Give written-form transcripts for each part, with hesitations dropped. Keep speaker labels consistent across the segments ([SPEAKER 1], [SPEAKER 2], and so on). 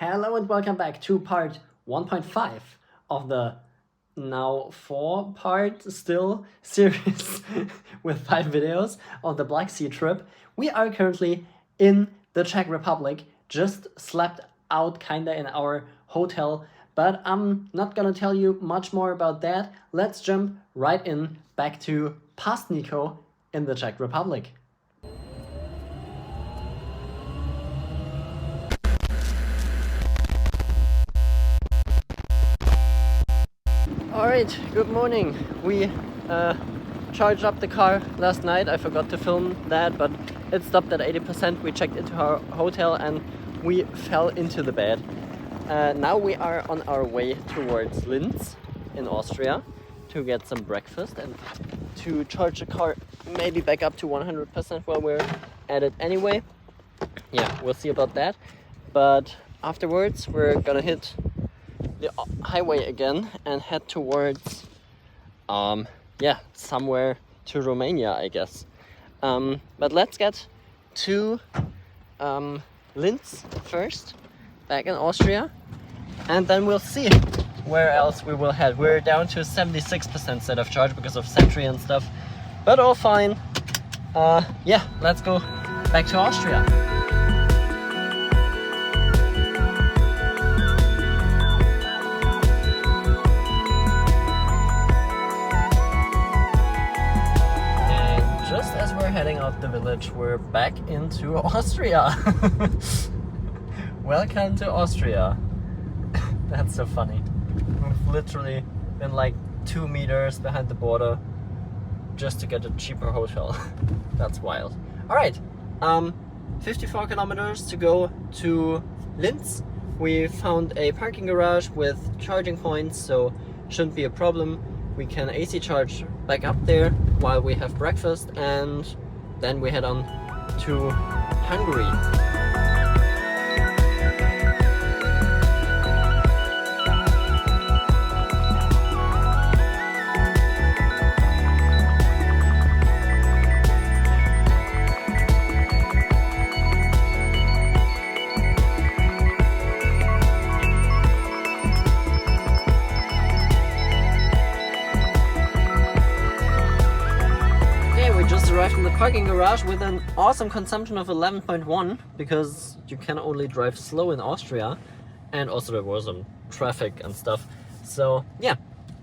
[SPEAKER 1] Hello and welcome back to part 1.5 of the now 4-part still series with 5 videos on the Black Sea trip. We are currently in the Czech Republic, just slept out kinda in our hotel, but I'm not gonna tell you much more about that. Let's jump right in back to past Niko in the Czech Republic. Alright, good morning. We charged up the car last night. I forgot to film that, but it stopped at 80%. We checked into our hotel and we fell into the bed. Now we are on our way towards Linz in Austria to get some breakfast and to charge the car maybe back up to 100% while we're at it anyway. Yeah, we'll see about that. But afterwards we're gonna hit the highway again and head towards somewhere to Romania, I guess. But let's get to Linz first, back in Austria, and then we'll see where else we will head. We're down to 76% state of charge because of Sentry and stuff, but all fine. Let's go back to Austria. Just as we're heading out the village, we're back into Austria. Welcome to Austria. That's so funny. We've literally been like 2 meters behind the border just to get a cheaper hotel. That's wild. Alright, 54 kilometers to go to Linz. We found a parking garage with charging points, so shouldn't be a problem. We can AC charge back up there while we have breakfast, and then we head on to Hungary. Arrived in the parking garage with an awesome consumption of 11.1 because you can only drive slow in Austria, and also there was some traffic and stuff. So yeah,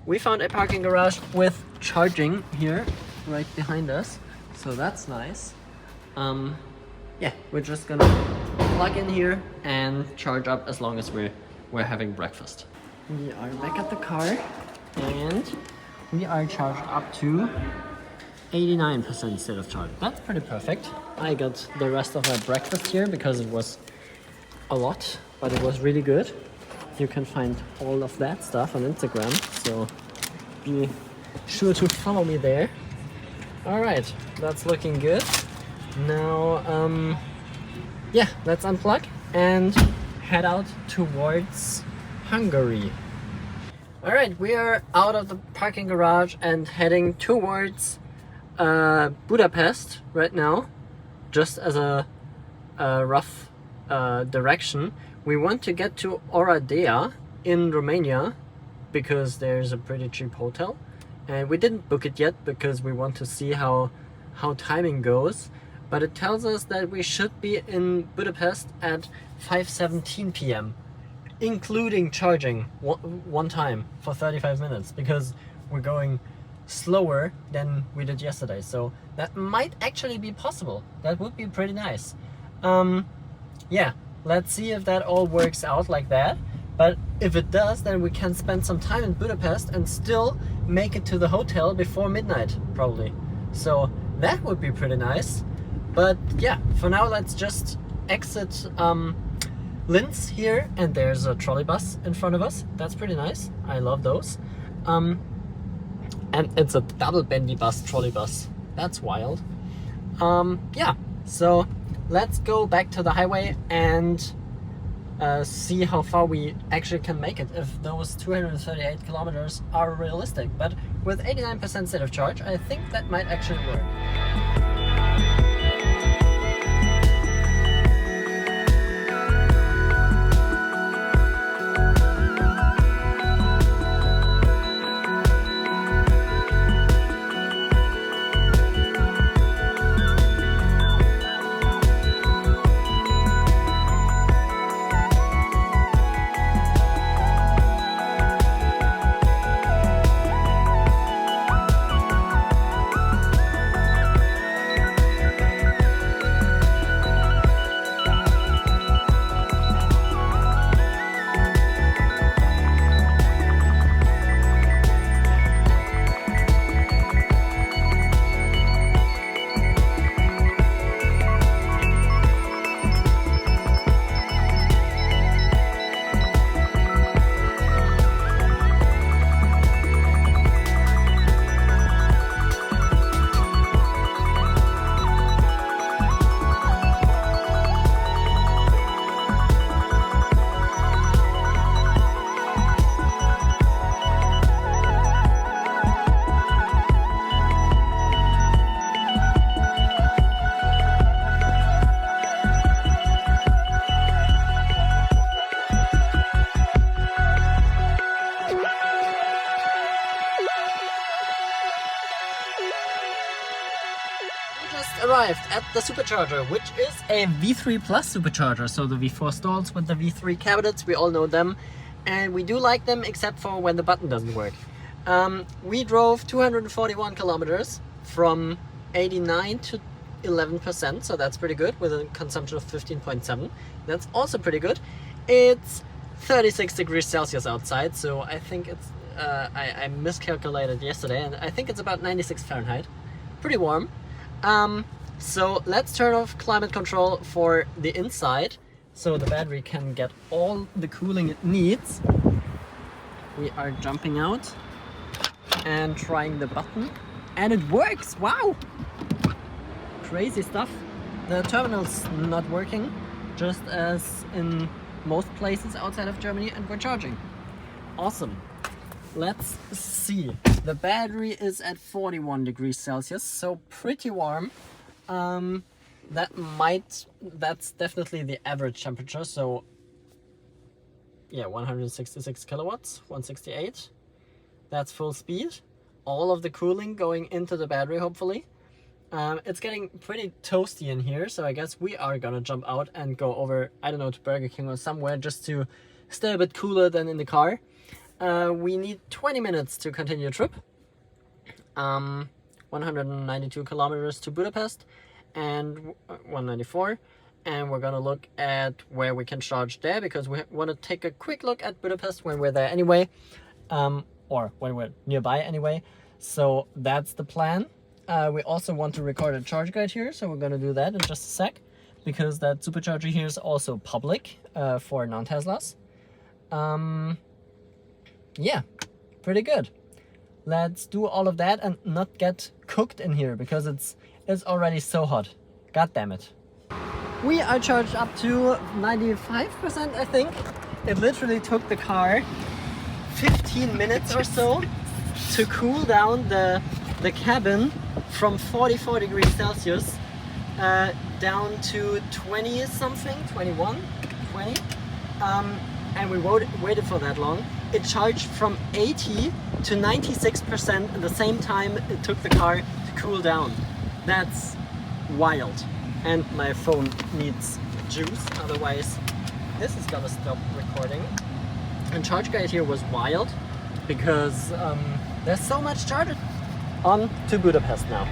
[SPEAKER 1] we found a parking garage with charging here right behind us, so that's nice. We're just gonna plug in here and charge up as long as we're having breakfast. We are back at the car and we are charged up to 89% state of charge. That's pretty perfect. I got the rest of my breakfast here because it was a lot, but it was really good. You can find all of that stuff on Instagram, so be sure to follow me there. Alright, that's looking good. Now, let's unplug and head out towards Hungary. Alright, we are out of the parking garage and heading towards Budapest right now, just as a rough direction. We want to get to Oradea in Romania because there's a pretty cheap hotel, and we didn't book it yet because we want to see how timing goes, but it tells us that we should be in Budapest at 5:17 p.m. including charging one time for 35 minutes because we're going slower than we did yesterday, so that might actually be possible. That would be pretty nice. Let's see if that all works out like that, but if it does, then we can spend some time in Budapest and still make it to the hotel before midnight probably, so that would be pretty nice. But yeah, for now let's just exit Linz here, and there's a trolley bus in front of us. That's pretty nice. I love those. And it's a double bendy bus, trolley bus. That's wild. So let's go back to the highway and see how far we actually can make it, if those 238 kilometers are realistic. But with 89% state of charge, I think that might actually work. arrived at the Supercharger, which is a V3 Plus Supercharger. So the V4 stalls with the V3 cabinets, we all know them. And we do like them, except for when the button doesn't work. We drove 241 kilometers from 89 to 11%, so that's pretty good, with a consumption of 15.7. That's also pretty good. It's 36 degrees Celsius outside, so I think it's I miscalculated yesterday, and I think it's about 96 Fahrenheit. Pretty warm. So let's turn off climate control for the inside, so the battery can get all the cooling it needs. We are jumping out and trying the button, and it works! Wow! Crazy stuff. The terminal's not working, just as in most places outside of Germany, and we're charging. Awesome. Let's see. The battery is at 41 degrees Celsius, so pretty warm. That's definitely the average temperature, so yeah, 166 kilowatts, 168. That's full speed. All of the cooling going into the battery, hopefully. It's getting pretty toasty in here, so I guess we are gonna jump out and go over, I don't know, to Burger King or somewhere, just to stay a bit cooler than in the car. We need 20 minutes to continue the trip. 192 kilometers to Budapest and 194. And we're gonna look at where we can charge there, because we want to take a quick look at Budapest when we're there anyway. Or when we're nearby anyway. So that's the plan. We also want to record a charge guide here, so we're gonna do that in just a sec, because that Supercharger here is also public for non-Teslas. Yeah, pretty good. Let's do all of that and not get cooked in here, because it's already so hot. God damn it. We are charged up to 95%, I think. It literally took the car 15 minutes or so to cool down the cabin from 44 degrees Celsius down to 20 something, 21, 20. And we waited for that long. It charged from 80 to 96% at the same time it took the car to cool down. That's wild. And my phone needs juice, otherwise this is gonna stop recording. And charge guide here was wild, because there's so much charge. On to Budapest now.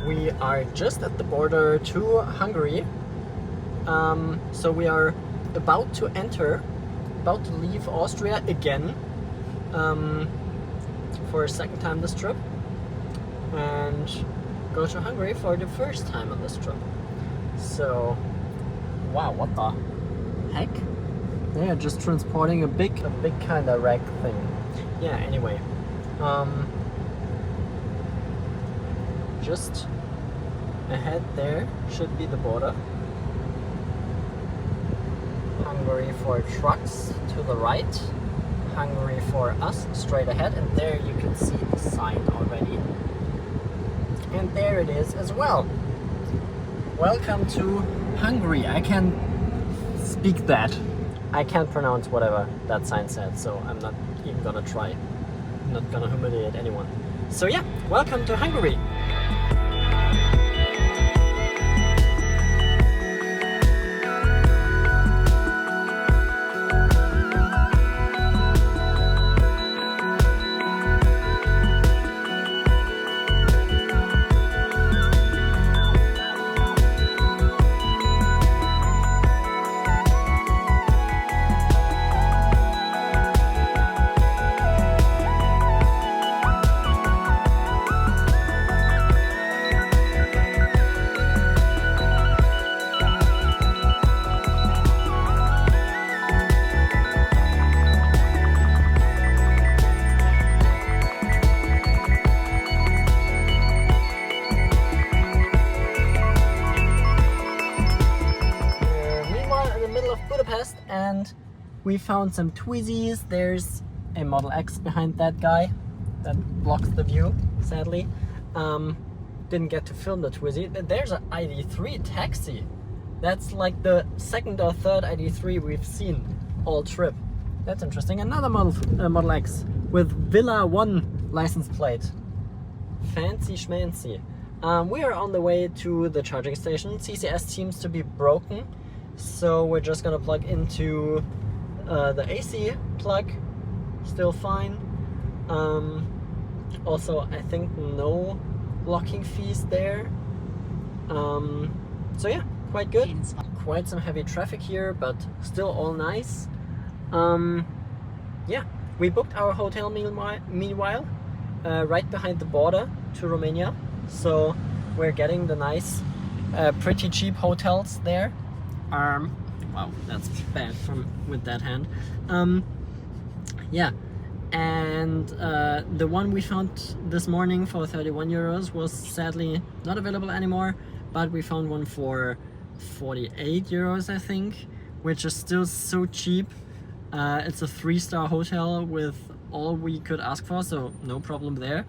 [SPEAKER 1] We are just at the border to Hungary. So we are about to leave Austria again. For a second time this trip, and go to Hungary for the first time on this trip. So, wow, what the heck? They're just transporting a big kind of wreck thing. Yeah, anyway. Just ahead there should be the border. Hungary for trucks to the right. Hungary for us straight ahead, and there you can see the sign already. And there it is as well. Welcome to Hungary. I can speak that. I can't pronounce whatever that sign said, so I'm not even gonna try. I'm not gonna humiliate anyone. So yeah, welcome to Hungary. And we found some Twizzys. There's a Model X behind that guy that blocks the view, sadly. didn't get to film the Twizy. There's an ID3 taxi. That's like the second or third ID3 we've seen all trip. That's interesting. Another Model X with Villa 1 license plate. Fancy schmancy. We are on the way to the charging station. CCS seems to be broken, so we're just gonna plug into the AC plug. Still fine. Also, I think no locking fees there. So yeah, quite good. Quite some heavy traffic here, but still all nice. Yeah, we booked our hotel meanwhile right behind the border to Romania. So we're getting the nice, pretty cheap hotels there. Wow, that's bad with that hand. Yeah, and the one we found this morning for 31 euros was sadly not available anymore, but we found one for 48 euros, I think, which is still so cheap. It's a 3-star hotel with all we could ask for, so no problem there.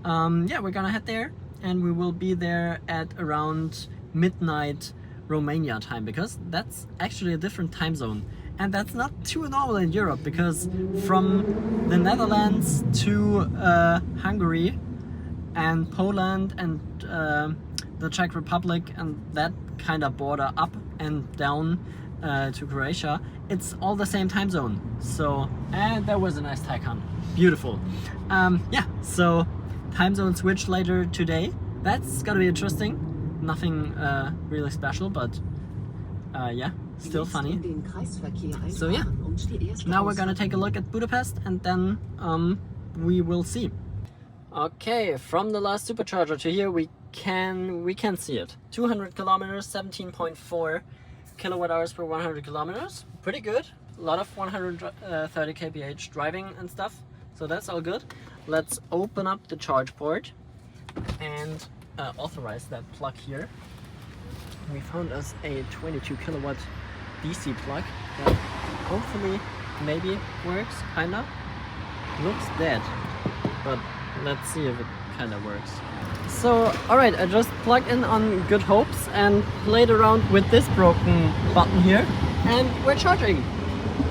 [SPEAKER 1] Yeah, we're gonna head there, and we will be there at around midnight Romania time, because that's actually a different time zone. And that's not too normal in Europe, because from the Netherlands to Hungary and Poland and the Czech Republic and that kind of border up and down to Croatia, it's all the same time zone. So, and there was a nice Taycan. Beautiful. Yeah, so time zone switch later today. That's gonna be interesting. Nothing really special, but yeah, still funny. So yeah, now we're gonna take a look at Budapest, and then we will see. Okay, from the last Supercharger to here, we can see it. 200 kilometers, 17.4 kilowatt hours per 100 kilometers. Pretty good. A lot of 130 kph driving and stuff. So that's all good. Let's open up the charge port and authorize that plug here. We found us a 22 kilowatt DC plug that hopefully maybe works, kinda. Looks dead, but let's see if it kinda works. So, alright, I just plugged in on good hopes and played around with this broken button here, and we're charging.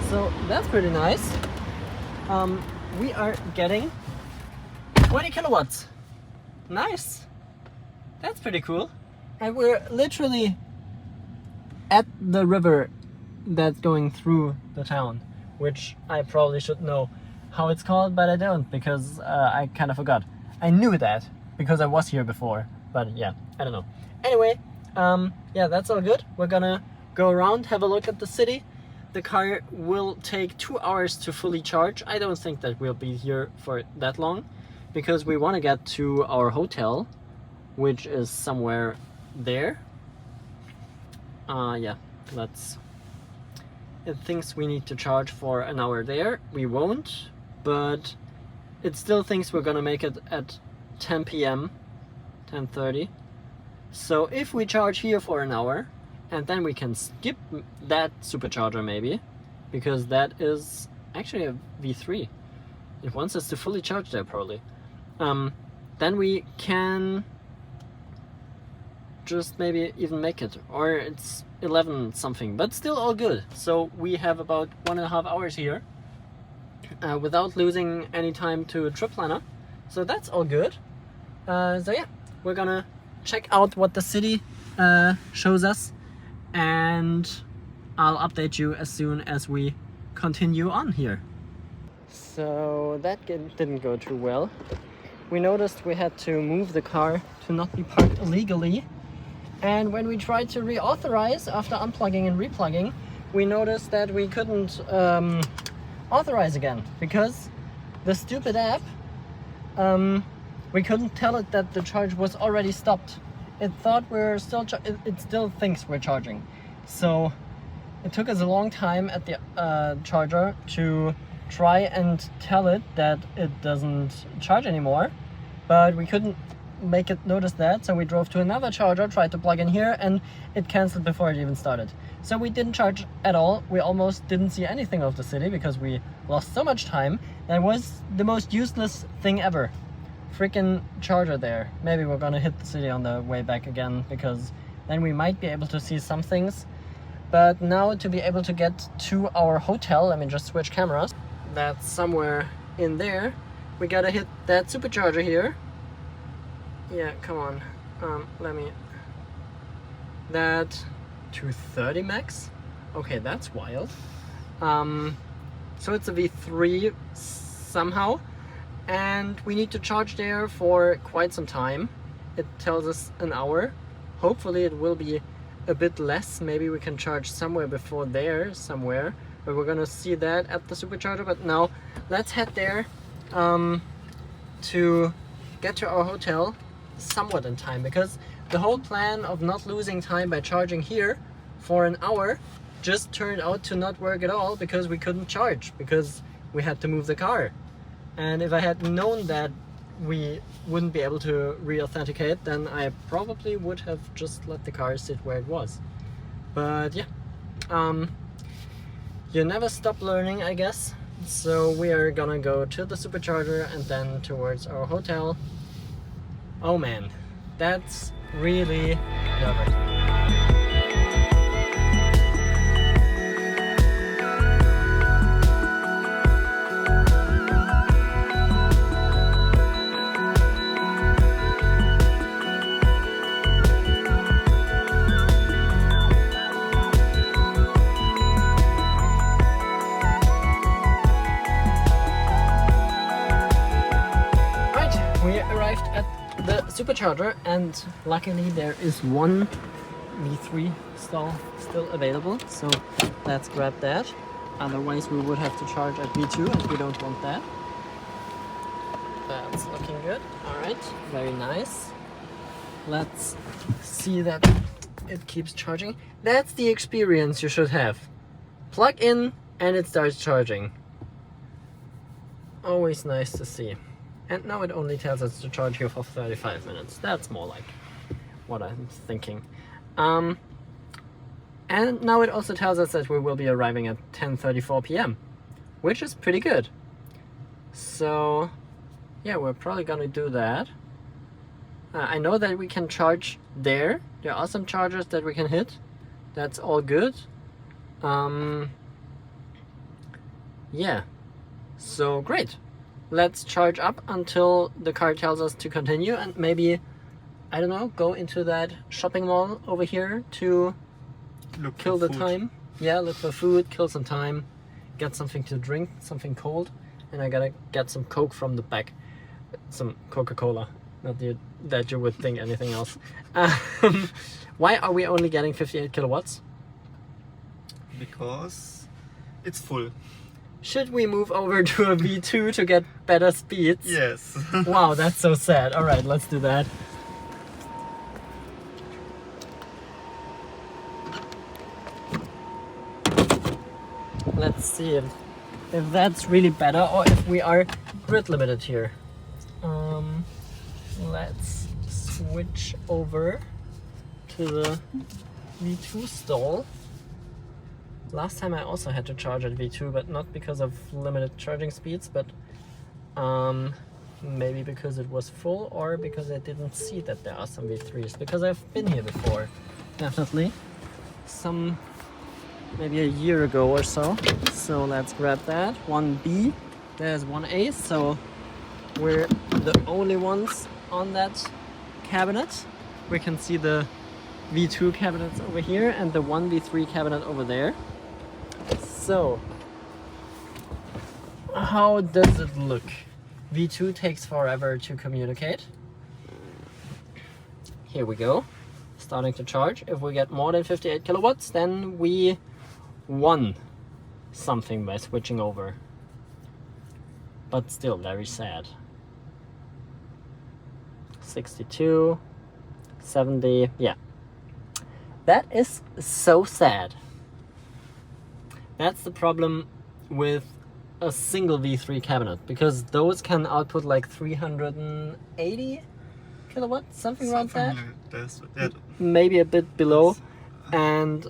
[SPEAKER 1] So that's pretty nice. We are getting 20 kilowatts. Nice. That's pretty cool. And we're literally at the river that's going through the town, which I probably should know how it's called, but I don't, because I kind of forgot. I knew that because I was here before, but yeah, I don't know. Anyway, yeah, that's all good. We're gonna go around, have a look at the city. The car will take 2 hours to fully charge. I don't think that we'll be here for that long, because we want to get to our hotel, which is somewhere there. Yeah, it thinks we need to charge for an hour there. We won't, but it still thinks we're gonna make it at 10 p.m, 10:30. So if we charge here for an hour, and then we can skip that Supercharger maybe, because that is actually a V3. It wants us to fully charge there probably. Then we can just maybe even make it, or it's 11 something, but still all good. So we have about 1.5 hours here without losing any time to trip planner. So that's all good. So yeah, we're gonna check out what the city shows us, and I'll update you as soon as we continue on here. So that didn't go too well. We noticed we had to move the car to not be parked illegally, and when we tried to reauthorize after unplugging and replugging, we noticed that we couldn't authorize again, because the stupid app, we couldn't tell it that the charge was already stopped. It thought we're still it still thinks we're charging. So it took us a long time at the charger to try and tell it that it doesn't charge anymore, but we couldn't make it notice that, so we drove to another charger, tried to plug in here, and it canceled before it even started. So we didn't charge at all. We almost didn't see anything of the city because we lost so much time. That was the most useless thing ever freaking charger there. Maybe we're gonna hit the city on the way back again, because then we might be able to see some things. But now to be able to get to our hotel, let me just switch cameras. That's somewhere in there. We gotta hit that supercharger here. Yeah, come on. Let me... That 230 max? Okay, that's wild. So it's a V3 somehow. And we need to charge there for quite some time. It tells us an hour. Hopefully it will be a bit less. Maybe we can charge somewhere before there, somewhere. But we're gonna see that at the supercharger. But now let's head there to get to our hotel somewhat in time, because the whole plan of not losing time by charging here for an hour just turned out to not work at all, because we couldn't charge because we had to move the car. And if I had known that we wouldn't be able to re-authenticate, then I probably would have just let the car sit where it was. But yeah, you never stop learning, I guess. So we are gonna go to the supercharger and then towards our hotel. Oh man, that's really nervous. Supercharger, and luckily there is one V3 stall still available, so let's grab that. Otherwise we would have to charge at V2 and we don't want that. That's looking good. Alright, very nice. Let's see that it keeps charging. That's the experience you should have. Plug in and it starts charging. Always nice to see. And now it only tells us to charge here for 35 minutes. That's more like what I'm thinking. And now it also tells us that we will be arriving at 10:34 p.m. which is pretty good. So yeah, we're probably gonna do that. I know that we can charge there. There are some chargers that we can hit. That's all good. Yeah, so great. Let's charge up until the car tells us to continue, and maybe, I don't know, go into that shopping mall over here to kill the time. Yeah, look for food, kill some time, get something to drink, something cold, and I gotta get some Coke from the back. Some Coca-Cola, not that you would think anything else. Why are we only getting 58 kilowatts?
[SPEAKER 2] Because it's full.
[SPEAKER 1] Should we move over to a V2 to get better speeds?
[SPEAKER 2] Yes.
[SPEAKER 1] Wow, that's so sad. Alright, let's do that. Let's see if that's really better or if we are grid limited here. Let's switch over to the V2 stall. Last time I also had to charge at V2, but not because of limited charging speeds, but maybe because it was full or because I didn't see that there are some V3s, because I've been here before, definitely. Maybe a year ago or so. So let's grab that. 1B, there's 1A, so we're the only ones on that cabinet. We can see the V2 cabinets over here and the 1V3 cabinet over there. So, how does it look? V2 takes forever to communicate. Here we go, starting to charge. If we get more than 58 kilowatts, then we won something by switching over. But still very sad. 62, 70, yeah. That is so sad. That's the problem with a single V3 cabinet, because those can output like 380 kilowatts, something around that. Maybe a bit below. And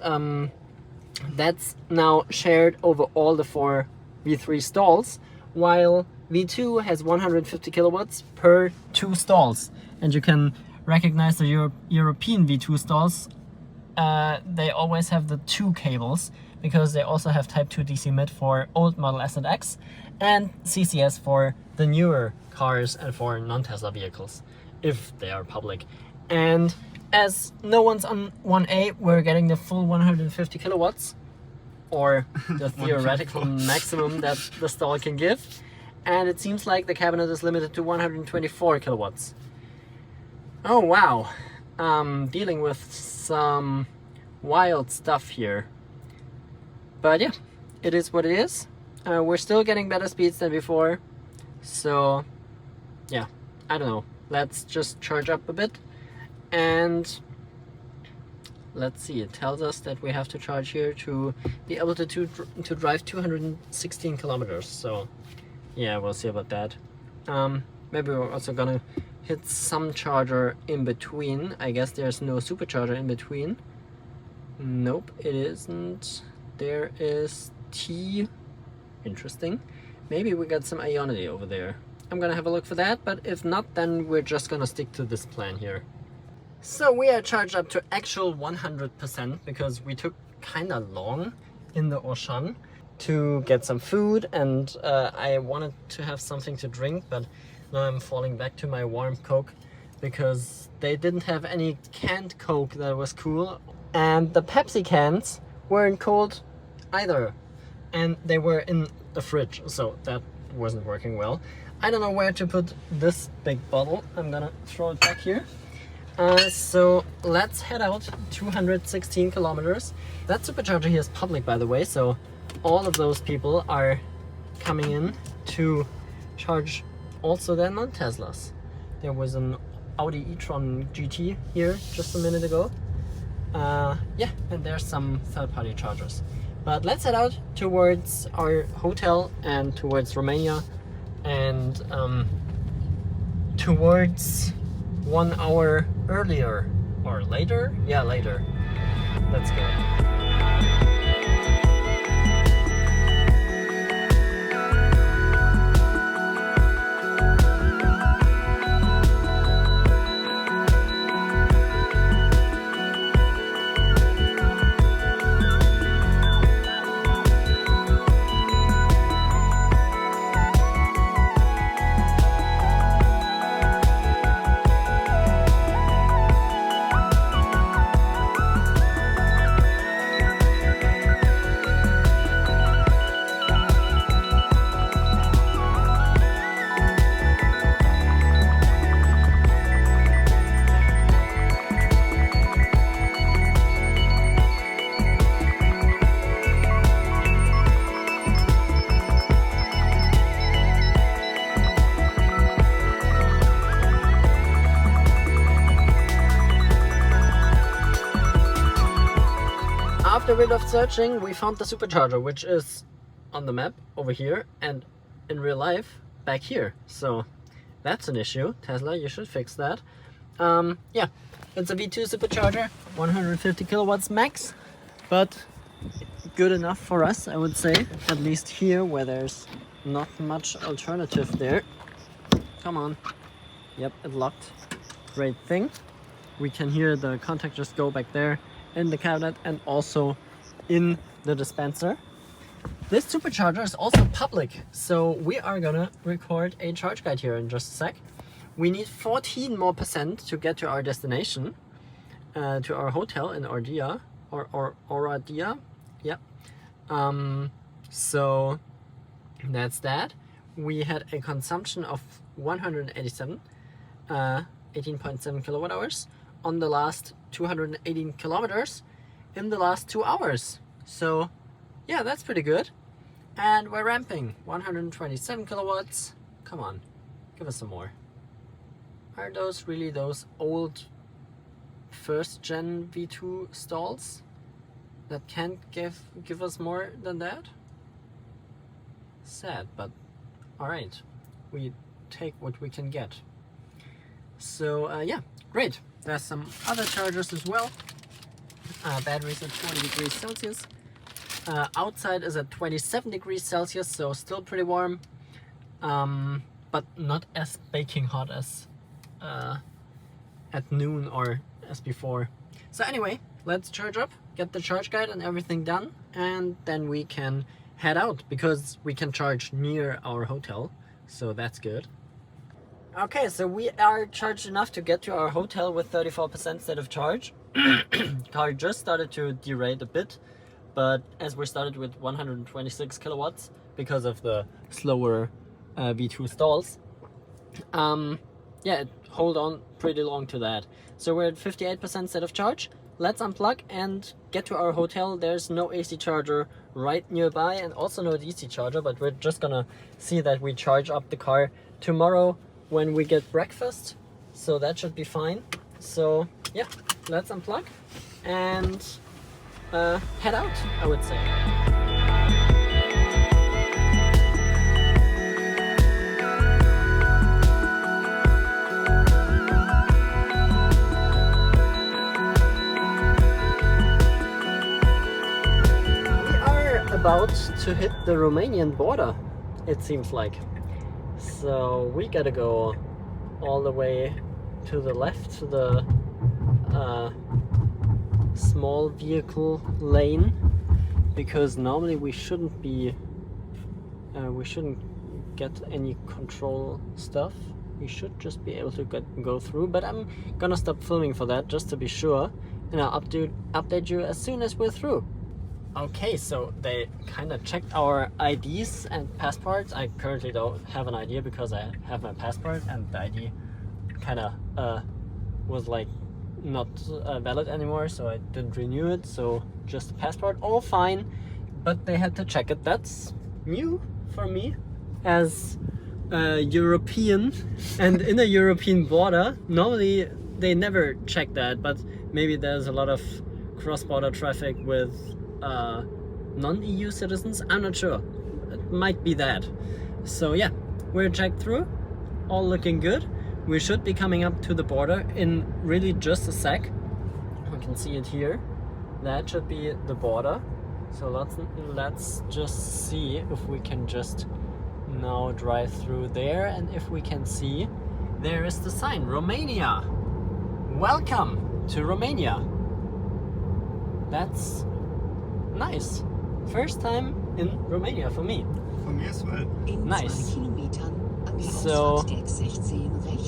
[SPEAKER 1] that's now shared over all the 4 V3 stalls, while V2 has 150 kilowatts per 2 stalls, and you can recognize the European V2 stalls. They always have the 2 cables because they also have Type 2 DC mid for old model S and X and CCS for the newer cars and for non-Tesla vehicles, if they are public. And as no one's on 1A, we're getting the full 150 kilowatts, or the theoretical maximum that the stall can give. And it seems like the cabinet is limited to 124 kilowatts. Oh wow, dealing with some wild stuff here. But yeah, it is what it is. We're still getting better speeds than before. So yeah, I don't know. Let's just charge up a bit. And let's see, it tells us that we have to charge here to be able to drive 216 kilometers. So yeah, we'll see about that. Maybe we're also gonna hit some charger in between. I guess there's no supercharger in between. Nope, it isn't. There is T. Interesting. Maybe we got some Ionity over there. I'm gonna have a look for that, but if not, then we're just gonna stick to this plan here. So we are charged up to actual 100% because we took kinda long in the Ocean to get some food, and I wanted to have something to drink, but now I'm falling back to my warm Coke because they didn't have any canned Coke that was cool, and the Pepsi cans weren't cold either, and they were in the fridge, so that wasn't working well. I don't know where to put this big bottle. I'm gonna throw it back here. So let's head out 216 kilometers. That supercharger here is public, by the way, so all of those people are coming in to charge also their non-Teslas. There was an Audi e-tron GT here just a minute ago. Yeah, and there's some third-party chargers. But let's head out towards our hotel and towards Romania and towards 1 hour earlier or later? Yeah, later. Let's go. After a bit of searching, we found the supercharger, which is on the map over here and in real life back here. So that's an issue. Tesla, you should fix that. Yeah, it's a V2 supercharger, 150 kilowatts max, but good enough for us, I would say. At least here, where there's not much alternative there. Come on. Yep, it locked. Great thing. We can hear the contact just go back there in the cabinet and also in the dispenser. This supercharger is also public, so we are gonna record a charge guide here in just a sec. We need 14% more to get to our destination, to our hotel in Ordia, or Oradia. Yep. So that's that. We had a consumption of 187, 18.7 kilowatt hours on the last 218 kilometers in the last 2 hours. So yeah, that's pretty good. And we're ramping 127 kilowatts. Come on, give us some more. Are those really those old first gen V2 stalls that can't give us more than that? Sad, but alright, we take what we can get. So yeah, great. There's some other chargers as well. Batteries at 20 degrees Celsius. Outside is at 27 degrees Celsius, so still pretty warm. but not as baking hot as at noon or as before. So anyway, let's charge up, get the charge guide and everything done, and then we can head out because we can charge near our hotel, so that's good. Okay, so we are charged enough to get to our hotel with 34% state of charge. Car just started to derate a bit, but as we started with 126 kilowatts because of the slower V2 stalls, yeah, it hold on pretty long to that. So we're at 58% state of charge. Let's unplug and get to our hotel. There's no AC charger right nearby and also no DC charger, but we're just gonna see that we charge up the car tomorrow when we get breakfast, so that should be fine. So yeah, let's unplug and head out, I would say. About to hit the Romanian border, it seems like. So we gotta go all the way to the left to the small vehicle lane, because normally we shouldn't get any control stuff. We should just be able to go through, but I'm gonna stop filming for that just to be sure, and I'll update you as soon as we're through. Okay, so they kind of checked our IDs and passports. I currently don't have an ID because I have my passport, and the ID kind of was like not valid anymore, so I didn't renew it. So just the passport, all fine, but they had to check it. That's new for me as a European, and in a European border normally they never check that, but maybe there's a lot of cross-border traffic with non-EU citizens. I'm not sure, it might be that. So yeah, we're checked through, all looking good. We should be coming up to the border in really just a sec. We can see it here, that should be the border. So let's just see if we can just now drive through there, and if we can see, there is the sign, Romania. Welcome to Romania. That's nice. First time in Romania for me.
[SPEAKER 2] For me as well.
[SPEAKER 1] Nice. So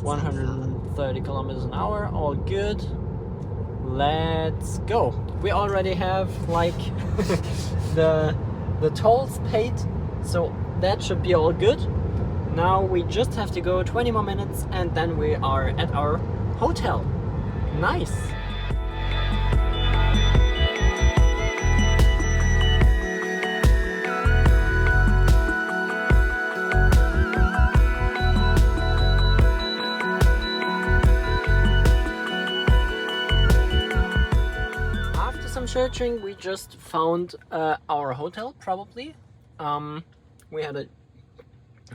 [SPEAKER 1] 130 kilometers an hour, all good. Let's go. We already have like the tolls paid, so that should be all good. Now we just have to go 20 more minutes and then we are at our hotel. Nice. Searching, we just found our hotel, probably. We had a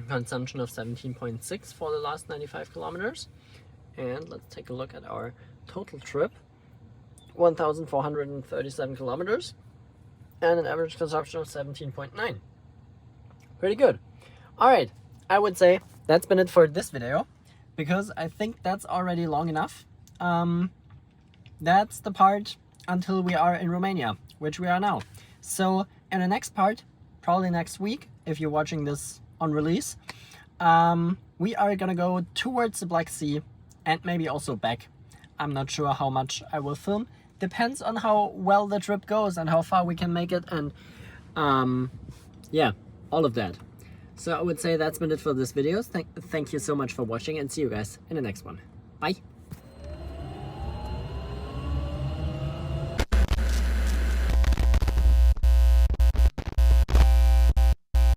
[SPEAKER 1] consumption of 17.6 for the last 95 kilometers. And let's take a look at our total trip. 1,437 kilometers and an average consumption of 17.9. Pretty good. Alright, I would say that's been it for this video, because I think that's already long enough. That's the part until we are in Romania, which we are now. So in the next part, probably next week, if you're watching this on release, we are gonna go towards the Black Sea and maybe also back. I'm not sure how much I will film. Depends on how well the trip goes and how far we can make it, and yeah, all of that. So I would say that's been it for this video. Thank you so much for watching, and see you guys in the next one. Bye.